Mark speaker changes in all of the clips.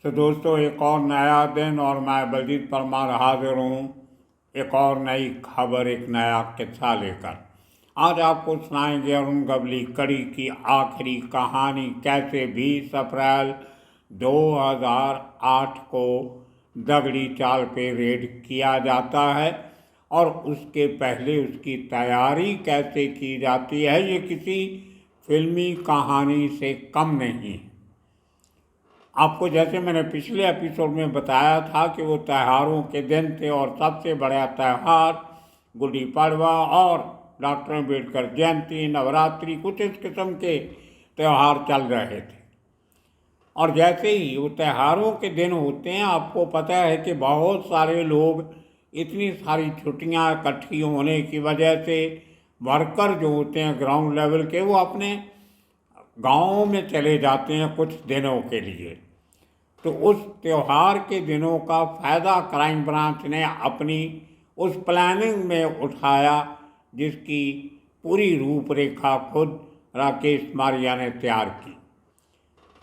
Speaker 1: तो दोस्तों, एक और नया दिन और मैं बलजीत परमार हाजिर हूँ एक और नई खबर, एक नया किस्सा लेकर। आज आपको सुनाएंगे अरुण गवली कड़ी की आखिरी कहानी, कैसे 20 अप्रैल 2008 को दगड़ी चाल पे रेड किया जाता है और उसके पहले उसकी तैयारी कैसे की जाती है। ये किसी फिल्मी कहानी से कम नहीं है। आपको जैसे मैंने पिछले एपिसोड में बताया था कि वो त्योहारों के दिन थे और सबसे बड़ा त्यौहार गुड़ी पड़वा और डॉक्टर अम्बेडकर जयंती, नवरात्रि, कुछ इस किस्म के त्यौहार चल रहे थे। और जैसे ही वो त्योहारों के दिन होते हैं, आपको पता है कि बहुत सारे लोग, इतनी सारी छुट्टियां इकट्ठी होने की वजह से वर्कर जो होते हैं ग्राउंड लेवल के, वो अपने गाँव में चले जाते हैं कुछ दिनों के लिए। तो उस त्यौहार के दिनों का फ़ायदा क्राइम ब्रांच ने अपनी उस प्लानिंग में उठाया, जिसकी पूरी रूपरेखा खुद राकेश मारिया ने तैयार की।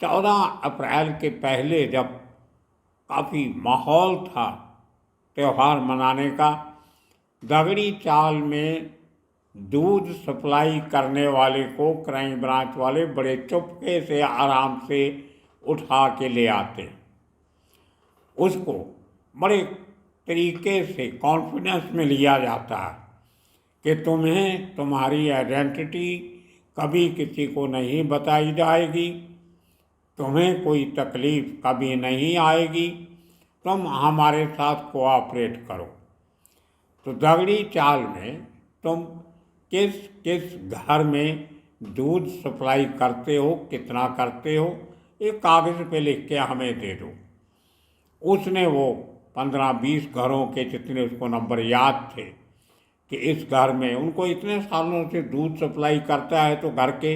Speaker 1: 14 अप्रैल के पहले जब काफ़ी माहौल था त्यौहार मनाने का, दगड़ी चाल में दूध सप्लाई करने वाले को क्राइम ब्रांच वाले बड़े चुपके से आराम से उठा के ले आते। उसको बड़े तरीके से कॉन्फिडेंस में लिया जाता है कि तुम्हें तुम्हारी आइडेंटिटी कभी किसी को नहीं बताई जाएगी, तुम्हें कोई तकलीफ़ कभी नहीं आएगी, तुम हमारे साथ कोऑपरेट करो। तो दगड़ी चाल में तुम किस किस घर में दूध सप्लाई करते हो, कितना करते हो, एक कागज़ पे लिख के हमें दे दो। उसने वो 15-20 घरों के जितने उसको नंबर याद थे कि इस घर में उनको इतने सालों से दूध सप्लाई करता है, तो घर के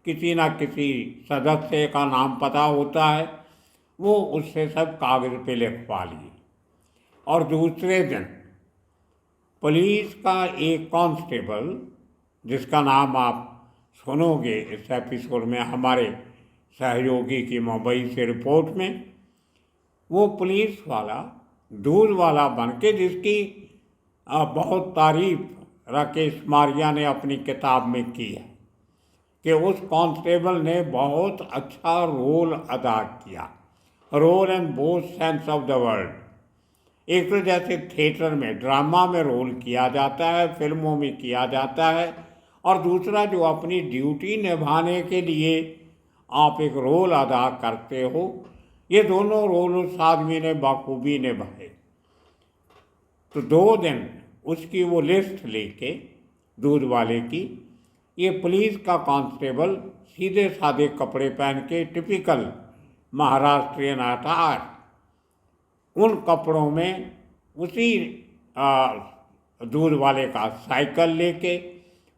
Speaker 1: किसी ना किसी सदस्य का नाम पता होता है, वो उससे सब कागज़ पे लिखवा लिए। और दूसरे दिन पुलिस का एक कांस्टेबल, जिसका नाम आप सुनोगे इस एपिसोड में हमारे सहयोगी की मुंबई से रिपोर्ट में, वो पुलिस वाला दूध वाला बन के, जिसकी बहुत तारीफ राकेश मारिया ने अपनी किताब में की है कि उस कांस्टेबल ने बहुत अच्छा रोल अदा किया, role in both sense of the word. एक तो जैसे थिएटर में, ड्रामा में रोल किया जाता है, फिल्मों में किया जाता है, और दूसरा जो अपनी ड्यूटी निभाने के लिए आप एक रोल अदा करते हो, ये दोनों रोल उस आदमी ने बखूबी निभाए। तो 2 दिन उसकी वो लिस्ट लेके दूध वाले की, ये पुलिस का कांस्टेबल सीधे सादे कपड़े पहन के, टिपिकल महाराष्ट्रियन अटायर, उन कपड़ों में उसी दूध वाले का साइकिल लेके,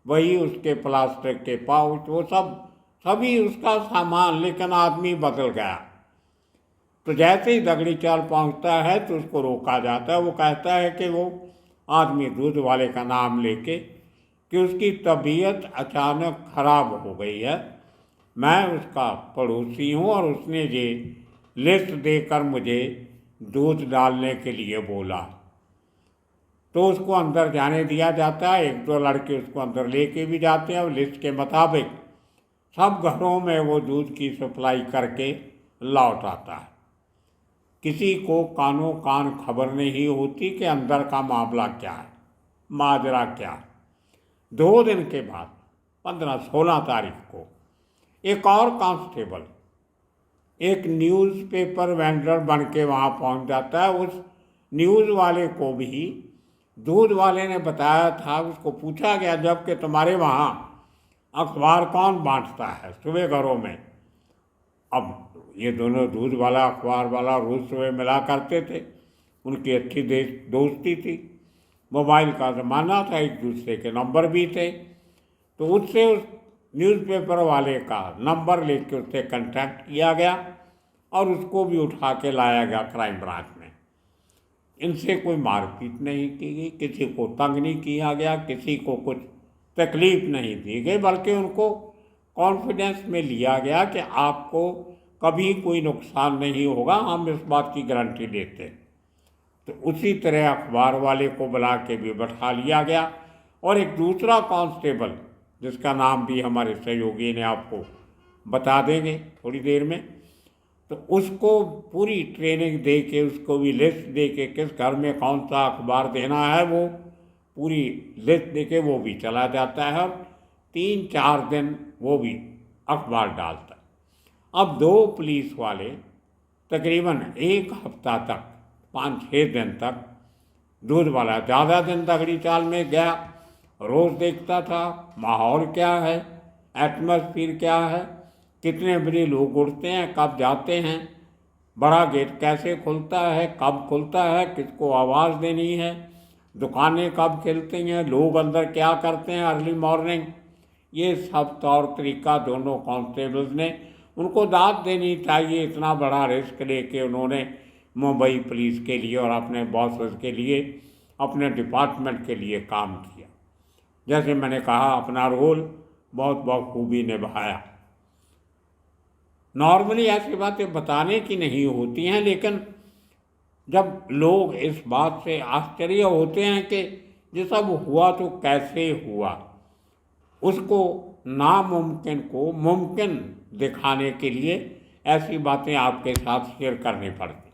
Speaker 1: वही उसके प्लास्टिक के पाउच, वो सभी उसका सामान, लेकिन आदमी बदल गया। तो जैसे ही दगड़ी चाल पहुंचता है तो उसको रोका जाता है। वो कहता है कि वो आदमी दूध वाले का नाम लेके कि उसकी तबीयत अचानक खराब हो गई है, मैं उसका पड़ोसी हूँ और उसने ये लिस्ट देकर मुझे दूध डालने के लिए बोला। तो उसको अंदर जाने दिया जाता है। 1-2 लड़के उसको अंदर लेके भी जाते हैं और लिस्ट के मुताबिक सब घरों में वो दूध की सप्लाई करके लौट आता है। किसी को कानों कान खबर नहीं होती कि अंदर का मामला क्या है, माजरा क्या है। 2 दिन के बाद 15-16 तारीख को एक और कांस्टेबल एक न्यूज़पेपर वेंडर बन के वहाँ पहुँच जाता है। उस न्यूज़ वाले को भी दूध वाले ने बताया था, उसको पूछा गया जब कि तुम्हारे वहाँ अखबार कौन बांटता है सुबह घरों में। अब ये दोनों दूध वाला अखबार वाला रोज़ सुबह मिला करते थे, उनकी अच्छी दोस्ती थी, मोबाइल का ज़माना था, एक दूसरे के नंबर भी थे। तो उससे उस न्यूज़पेपर वाले का नंबर लेके उससे कांटेक्ट किया गया और उसको भी उठा के लाया गया क्राइम ब्रांच में। इनसे कोई मारपीट नहीं की गई, किसी को तंग नहीं किया गया, किसी को कुछ तकलीफ़ नहीं दी गई, बल्कि उनको कॉन्फिडेंस में लिया गया कि आपको कभी कोई नुकसान नहीं होगा, हम इस बात की गारंटी देते हैं। तो उसी तरह अखबार वाले को बुला के भी बैठा लिया गया और एक दूसरा कांस्टेबल, जिसका नाम भी हमारे सहयोगी ने आपको बता देंगे थोड़ी देर में, तो उसको पूरी ट्रेनिंग दे के, उसको भी लिस्ट दे के, किस घर में कौन सा अखबार देना है वो पूरी लिस्ट दे के वो भी चला जाता है और 3-4 दिन वो भी अखबार डालता है। अब 2 पुलिस वाले तकरीबन 1 हफ्ता तक, 5-6 दिन तक, दूध वाला ज़्यादा दिन दगड़ी चाल में गया, रोज़ देखता था माहौल क्या है, एटमॉस्फेयर क्या है, कितने बजे लोग उठते हैं, कब जाते हैं, बड़ा गेट कैसे खुलता है, कब खुलता है, किसको आवाज़ देनी है, दुकानें कब खुलती हैं, लोग अंदर क्या करते हैं अर्ली मॉर्निंग, ये सब तौर तरीका दोनों कांस्टेबल्स ने, उनको दाद देनी चाहिए। इतना बड़ा रिस्क लेके उन्होंने मुंबई पुलिस के लिए और अपने बॉसेस के लिए, अपने डिपार्टमेंट के लिए काम किया। जैसे मैंने कहा, अपना रोल बहुत बखूबी निभाया। नॉर्मली ऐसी बातें बताने की नहीं होती हैं, लेकिन जब लोग इस बात से आश्चर्य होते हैं कि ये सब हुआ तो कैसे हुआ, उसको नामुमकिन को मुमकिन दिखाने के लिए ऐसी बातें आपके साथ शेयर करनी पड़ती।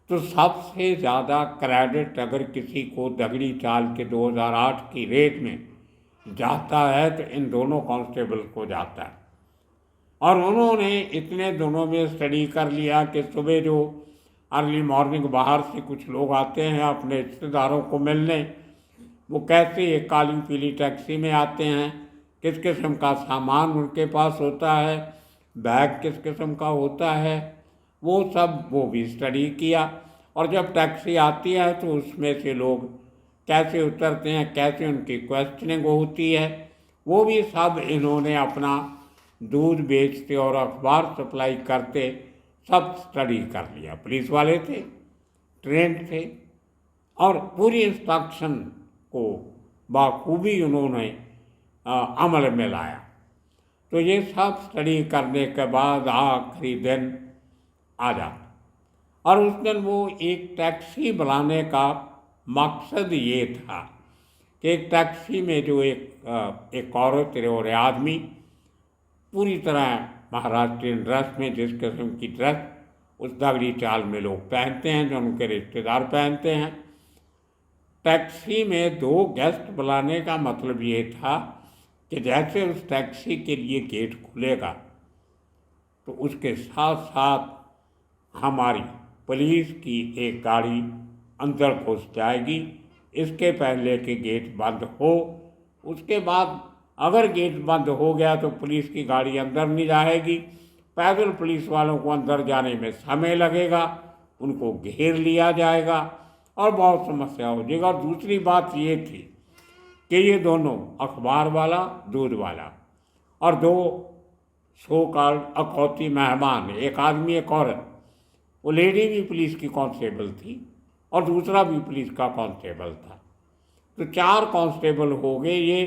Speaker 1: तो सबसे ज़्यादा क्रेडिट अगर किसी को दगड़ी चाल के 2008 की रेड में जाता है तो इन दोनों कांस्टेबल को जाता है। और उन्होंने इतने दिनों में स्टडी कर लिया कि सुबह जो अर्ली मॉर्निंग बाहर से कुछ लोग आते हैं अपने रिश्तेदारों को मिलने, वो कैसे एक काली पीली टैक्सी में आते हैं, किस किस्म का सामान उनके पास होता है, बैग किस किस्म का होता है, वो सब वो भी स्टडी किया। और जब टैक्सी आती है तो उसमें से लोग कैसे उतरते हैं, कैसे उनकी क्वेश्चनिंग होती है, वो भी सब इन्होंने अपना दूध बेचते और अखबार सप्लाई करते सब स्टडी कर लिया। पुलिस वाले थे, ट्रेंड थे और पूरी इंस्ट्रक्शन को बाखूबी उन्होंने अमल में लाया। तो ये सब स्टडी करने के बाद आखिरी दिन आ जाता और उस दिन वो एक टैक्सी बुलाने का मकसद ये था कि एक टैक्सी में जो एक औरत और आदमी पूरी तरह महाराष्ट्रियन ड्रेस में, जिस किस्म की ड्रेस उस दगड़ी चाल में लोग पहनते हैं, जो उनके रिश्तेदार पहनते हैं, टैक्सी में 2 गेस्ट बुलाने का मतलब ये था कि जैसे उस टैक्सी के लिए गेट खुलेगा तो उसके साथ साथ हमारी पुलिस की एक गाड़ी अंदर घुस जाएगी। इसके पहले कि गेट बंद हो, उसके बाद अगर गेट बंद हो गया तो पुलिस की गाड़ी अंदर नहीं जाएगी, पैदल पुलिस वालों को अंदर जाने में समय लगेगा, उनको घेर लिया जाएगा और बहुत समस्या हो जाएगी। और दूसरी बात ये थी कि ये दोनों अखबार वाला, दूध वाला और 2 सो कॉल्ड अखौती मेहमान, एक आदमी एक औरत, वो लेडी भी पुलिस की कांस्टेबल थी और दूसरा भी पुलिस का कांस्टेबल था। तो 4 कांस्टेबल हो गए। ये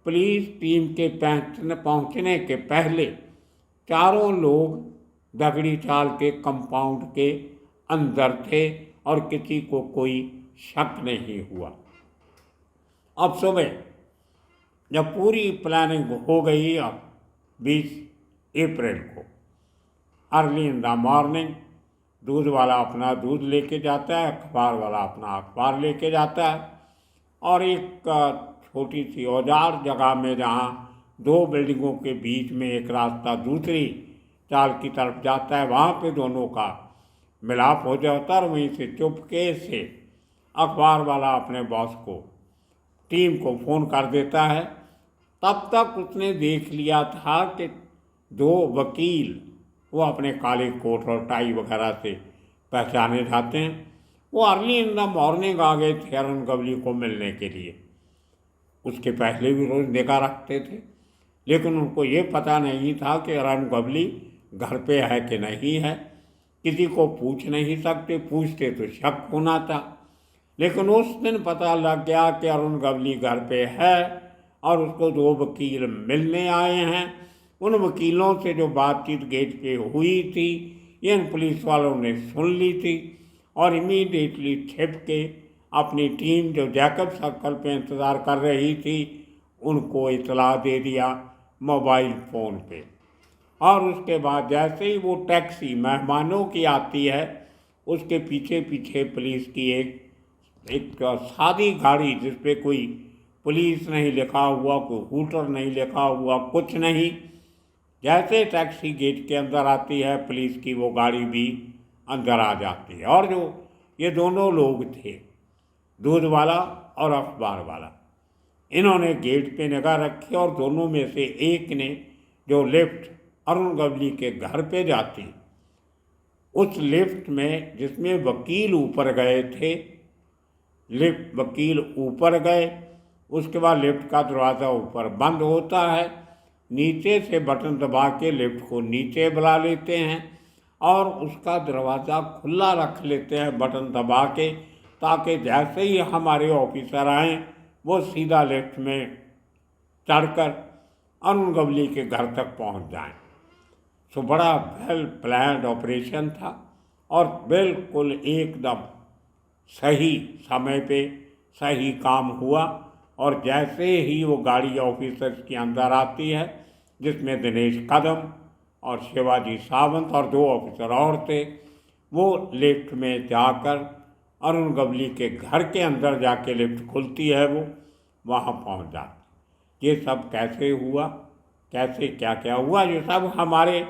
Speaker 1: पुलिस टीम के पहुंचने के पहले चारों लोग दगड़ी चाल के कंपाउंड के अंदर थे और किसी को कोई शक नहीं हुआ। अब सुबह जब पूरी प्लानिंग हो गई, अब 20 अप्रैल को अर्ली इन द मॉर्निंग दूध वाला अपना दूध लेके जाता है, अखबार वाला अपना अखबार लेके जाता है और एक छोटी सी औजार जगह में, जहाँ 2 बिल्डिंगों के बीच में एक रास्ता दूसरी चाल की तरफ जाता है, वहाँ पे दोनों का मिलाप हो जाता है और वहीं से चुपके से अखबार वाला अपने बॉस को, टीम को फ़ोन कर देता है। तब तक उसने देख लिया था कि 2 वकील, वो अपने काले कोट और टाई वगैरह से पहचाने जाते हैं, वो अर्ली इन द मॉर्निंग आ गए थे अरुण गवली को मिलने के लिए। उसके पहले भी रोज़ निगाह रखते थे, लेकिन उनको ये पता नहीं था कि अरुण गवली घर पे है कि नहीं है। किसी को पूछ नहीं सकते, पूछते तो शक होना था। लेकिन उस दिन पता लग गया कि अरुण गवली घर पे है और उसको 2 वकील मिलने आए हैं। उन वकीलों से जो बातचीत गेट पे हुई थी इन पुलिस वालों ने सुन ली थी और इमीडिएटली छिप के अपनी टीम जो जैकब सर्कल पे इंतज़ार कर रही थी उनको इतला दे दिया मोबाइल फ़ोन पे। और उसके बाद जैसे ही वो टैक्सी मेहमानों की आती है उसके पीछे पीछे पुलिस की एक सादी गाड़ी जिस पे कोई पुलिस नहीं लिखा हुआ, कोई हूटर नहीं लिखा हुआ, कुछ नहीं, जैसे टैक्सी गेट के अंदर आती है पुलिस की वो गाड़ी भी अंदर आ जाती है। और जो ये दोनों लोग थे, दूध वाला और अखबार वाला, इन्होंने गेट पे निगाह रखी और दोनों में से एक ने जो लिफ्ट अरुण गवली के घर पे जाती, उस लिफ्ट में जिसमें वकील ऊपर गए थे, लिफ्ट वकील ऊपर गए, उसके बाद लिफ्ट का दरवाज़ा ऊपर बंद होता है, नीचे से बटन दबा के लिफ्ट को नीचे बुला लेते हैं और उसका दरवाज़ा खुला रख लेते हैं बटन दबा के, ताकि जैसे ही हमारे ऑफिसर आएँ वो सीधा लिफ्ट में चढ़कर अरुण गवली के घर तक पहुंच जाएं। सो बड़ा वेल प्लान्ड ऑपरेशन था और बिल्कुल एकदम सही समय पे सही काम हुआ। और जैसे ही वो गाड़ी ऑफिसर्स के अंदर आती है जिसमें दिनेश कदम और शिवाजी सावंत और 2 ऑफिसर और थे, वो लिफ्ट में जाकर अरुण गवली के घर के अंदर जाके लिफ्ट खुलती है, वो वहाँ पहुँच जाती। ये सब कैसे हुआ, कैसे क्या क्या हुआ, ये सब हमारे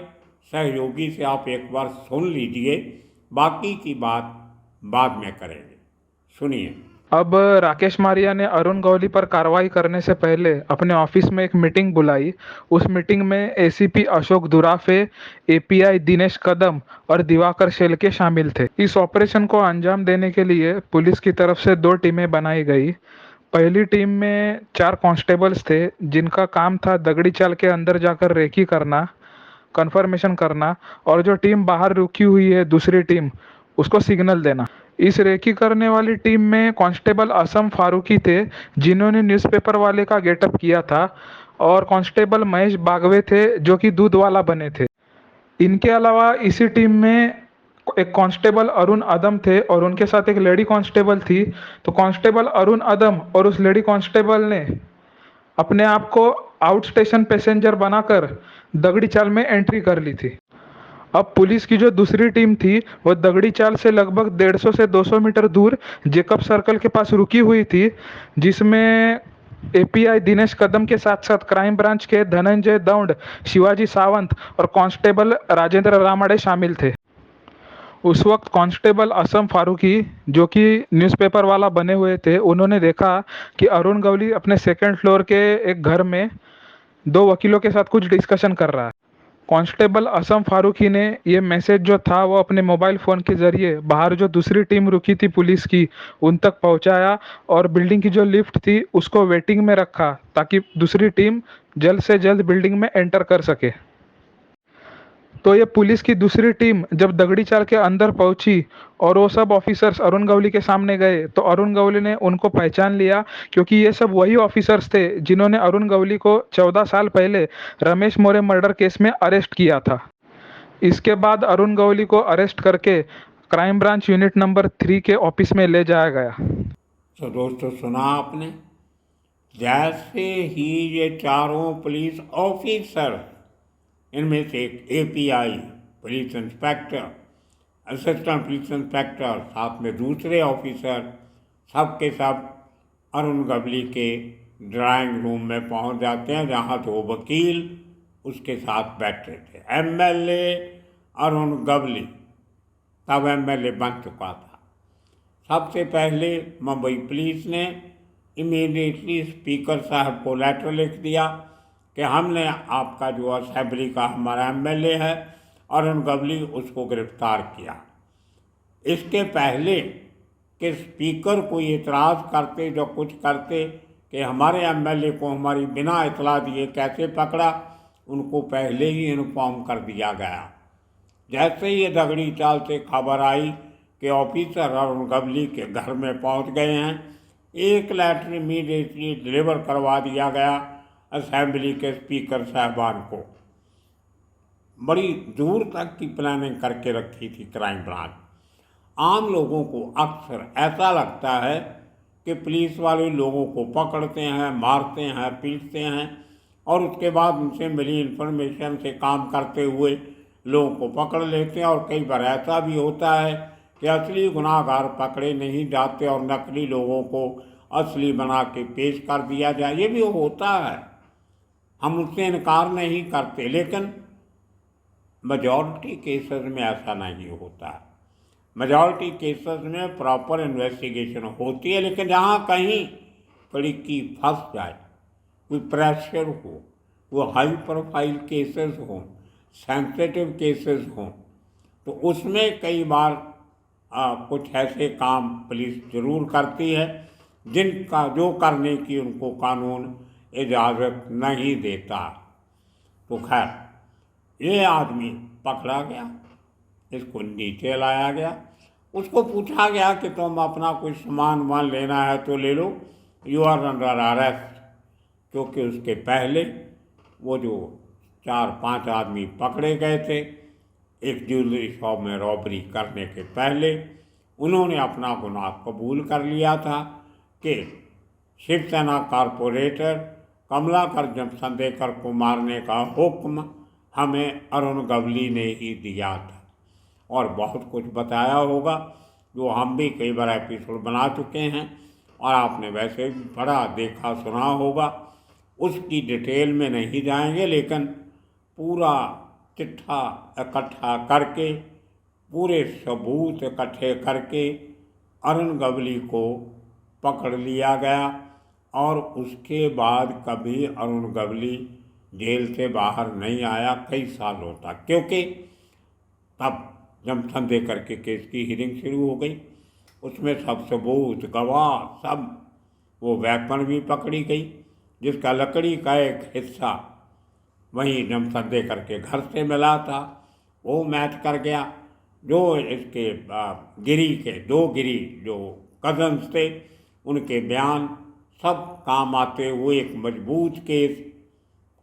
Speaker 1: सहयोगी से आप एक बार सुन लीजिए, बाकी की बात बाद में करेंगे। सुनिए।
Speaker 2: अब राकेश मारिया ने अरुण गवली पर कार्रवाई करने से पहले अपने ऑफिस में एक मीटिंग बुलाई। उस मीटिंग में एसीपी अशोक दुराफे, एपीआई दिनेश कदम और दिवाकर शेलके शामिल थे। इस ऑपरेशन को अंजाम देने के लिए पुलिस की तरफ से 2 टीमें बनाई गई। पहली टीम में 4 कांस्टेबल्स थे जिनका काम था दगड़ी चाल के अंदर जाकर रेकी करना, कंफर्मेशन करना और जो टीम बाहर रुकी हुई है दूसरी टीम, उसको सिग्नल देना। इस रेकी करने वाली टीम में कांस्टेबल असम फारूकी थे जिन्होंने न्यूज़पेपर वाले का गेटअप किया था और कांस्टेबल महेश बागवे थे जो कि दूध वाला बने थे। इनके अलावा इसी टीम में एक कांस्टेबल अरुण अदम थे और उनके साथ एक लेडी कांस्टेबल थी। तो कांस्टेबल अरुण अदम और उस लेडी कांस्टेबल ने अपने आप को आउट स्टेशन पैसेंजर बनाकर दगड़ी चाल में एंट्री कर ली थी। अब पुलिस की जो दूसरी टीम थी वो दगड़ी चाल से लगभग 150 से 200 मीटर दूर जेकब सर्कल के पास रुकी हुई थी, जिसमें एपीआई दिनेश कदम के साथ साथ क्राइम ब्रांच के धनंजय दौंड, शिवाजी सावंत और कांस्टेबल राजेंद्र रामाडे शामिल थे। उस वक्त कांस्टेबल असम फारूकी जो कि न्यूज़पेपर वाला बने हुए थे, उन्होंने देखा कि अरुण गवली अपने सेकंड फ्लोर के एक घर में 2 वकीलों के साथ कुछ डिस्कशन कर रहा है। कांस्टेबल असम फारूकी ने ये मैसेज जो था वो अपने मोबाइल फ़ोन के ज़रिए बाहर जो दूसरी टीम रुकी थी पुलिस की उन तक पहुंचाया और बिल्डिंग की जो लिफ्ट थी उसको वेटिंग में रखा ताकि दूसरी टीम जल्द से जल्द बिल्डिंग में एंटर कर सके। तो ये पुलिस की दूसरी टीम जब दगड़ी चाल के अंदर पहुंची और वो सब ऑफिसर्स अरुण गवली के सामने गए तो अरुण गवली ने उनको पहचान लिया, क्योंकि ये सब वही ऑफिसर्स थे जिन्होंने अरुण गवली को 14 साल पहले रमेश मोरे मर्डर केस में अरेस्ट किया था। इसके बाद अरुण गवली को अरेस्ट करके क्राइम ब्रांच यूनिट नंबर 3 के ऑफिस में ले जाया गया।
Speaker 1: तो दोस्तों सुना आपने, जैसे ही ये चारों पुलिस ऑफिसर, इनमें से एक API police inspector, assistant police inspector, साथ में दूसरे ऑफिसर, सब के सब अरुण गवली के ड्राइंग रूम में पहुंच जाते हैं जहां 2 वकील उसके साथ बैठे थे। एमएलए अरुण गवली तब एमएलए बन चुका था। सबसे पहले मुंबई पुलिस ने इमीडिएटली स्पीकर साहब को लेटर लिख दिया कि हमने आपका जो असेंबली का हमारा एमएलए है अरुण गवली, उसको गिरफ्तार किया। इसके पहले कि स्पीकर कोई एतराज़ करते, जो कुछ करते कि हमारे एमएलए को हमारी बिना इतला दिए कैसे पकड़ा, उनको पहले ही इन्फॉर्म कर दिया गया। जैसे ही ये दगड़ी चाल से खबर आई कि ऑफिसर अरुण गवली के घर में पहुंच गए हैं, एक लेटर इमीडिएटली डिलीवर करवा दिया गया असेंबली के स्पीकर साहबान को बड़ी दूर तक की प्लानिंग करके रखी थी क्राइम ब्रांच। आम लोगों को अक्सर ऐसा लगता है कि पुलिस वाले लोगों को पकड़ते हैं, मारते हैं, पीटते हैं और उसके बाद उनसे मिली इन्फॉर्मेशन से काम करते हुए लोगों को पकड़ लेते हैं। और कई बार ऐसा भी होता है कि असली गुनाहगार पकड़े नहीं जाते और नकली लोगों को असली बना के पेश कर दिया जाए, ये भी होता है, हम उससे इनकार नहीं करते। लेकिन मेजॉरिटी केसेस में ऐसा नहीं होता है। मेजॉरिटी केसेस में प्रॉपर इन्वेस्टिगेशन होती है, लेकिन जहाँ कहीं लड़की फंस जाए, कोई प्रेशर हो, वो हाई प्रोफाइल केसेस हों, सेंसिटिव केसेस हों, तो उसमें कई बार कुछ ऐसे काम पुलिस ज़रूर करती है जिनका जो करने की उनको कानून इजाज़त नहीं देता। तो खैर ये आदमी पकड़ा गया, इसको नीचे लाया गया, उसको पूछा गया कि तुम अपना कोई सामान वामान लेना है तो ले लो, यू आर अंडर अरेस्ट। क्योंकि उसके पहले वो जो 4-5 आदमी पकड़े गए थे एक ज्वेलरी शॉप में रॉबरी करने के पहले, उन्होंने अपना गुनाह कबूल कर लिया था कि शिवसेना कॉरपोरेटर कमलाकर जमसंदेकर को मारने का हुक्म हमें अरुण गवली ने ही दिया था। और बहुत कुछ बताया होगा जो हम भी कई बार एपिसोड बना चुके हैं और आपने वैसे भी पढ़ा, देखा, सुना होगा। उसकी डिटेल में नहीं जाएंगे, लेकिन पूरा चिट्ठा इकट्ठा करके, पूरे सबूत इकट्ठे करके अरुण गवली को पकड़ लिया गया। और उसके बाद कभी अरुण गवली जेल से बाहर नहीं आया कई सालों तक, क्योंकि तब जमसंदेकर के केस की हियरिंग शुरू हो गई। उसमें सब सबूत, गवाह, सब, वो वेपन भी पकड़ी गई जिसका लकड़ी का एक हिस्सा वहीं जमसंदेकर के घर से मिला था, वो मैच कर गया। जो इसके दो गिरी जो कजन्स थे, उनके बयान सब काम आते हुए एक मजबूत केस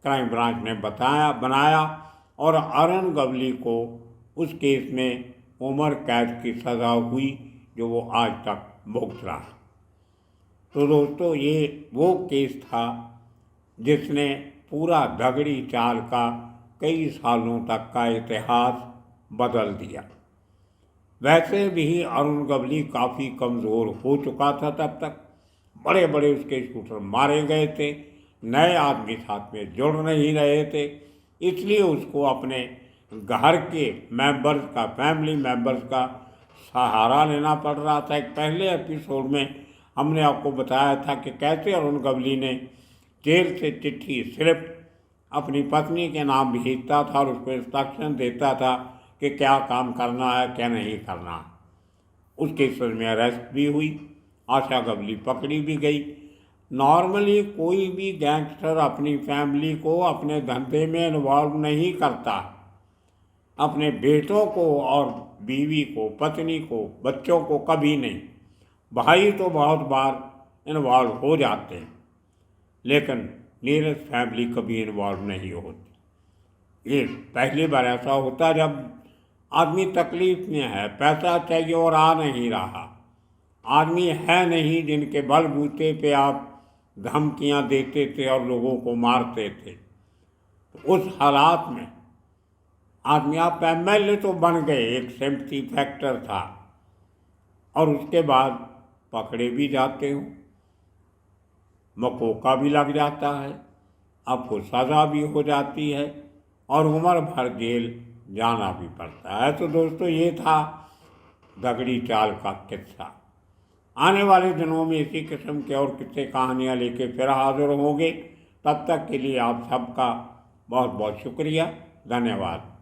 Speaker 1: क्राइम ब्रांच ने बनाया और अरुण गवली को उस केस में उम्र कैद की सज़ा हुई जो वो आज तक भुगत रहा। तो दोस्तों ये वो केस था जिसने पूरा दगड़ी चाल का कई सालों तक का इतिहास बदल दिया। वैसे भी अरुण गवली काफ़ी कमज़ोर हो चुका था तब तक, बड़े बड़े उसके शूटर मारे गए थे, नए आदमी साथ में जुड़ नहीं रहे थे, इसलिए उसको अपने घर के मेंबर्स का, फैमिली मेंबर्स का सहारा लेना पड़ रहा था। एक पहले एपिसोड में हमने आपको बताया था कि कैसे अरुण गवली ने जेल से चिट्ठी सिर्फ अपनी पत्नी के नाम भेजता था और उसको इंस्ट्रक्शन देता था कि क्या काम करना है, क्या नहीं करना। उस केस में अरेस्ट भी हुई, आशा गवली पकड़ी भी गई। नॉर्मली कोई भी गैंगस्टर अपनी फैमिली को अपने धंधे में इन्वॉल्व नहीं करता, अपने बेटों को और बीवी को, पत्नी को, बच्चों को कभी नहीं। भाई तो बहुत बार इन्वॉल्व हो जाते हैं, लेकिन नियरेस्ट फैमिली कभी इन्वॉल्व नहीं होती। ये पहली बार ऐसा होता जब आदमी तकलीफ में है, पैसा चाहिए और आ नहीं रहा, आदमी है नहीं जिनके बलबूते पे आप धमकियां देते थे और लोगों को मारते थे। तो उस हालात में आदमी, आप एमएलए तो बन गए, एक सिंपैथी फैक्टर था, और उसके बाद पकड़े भी जाते हो, मकोका भी लग जाता है, आपको सज़ा भी हो जाती है और उम्र भर जेल जाना भी पड़ता है। तो दोस्तों ये था दगड़ी चाल का किस्सा। आने वाले दिनों में इसी किस्म के और किस्से कहानियाँ लेके फिर हाजिर होंगे। तब तक के लिए आप सबका बहुत बहुत शुक्रिया, धन्यवाद।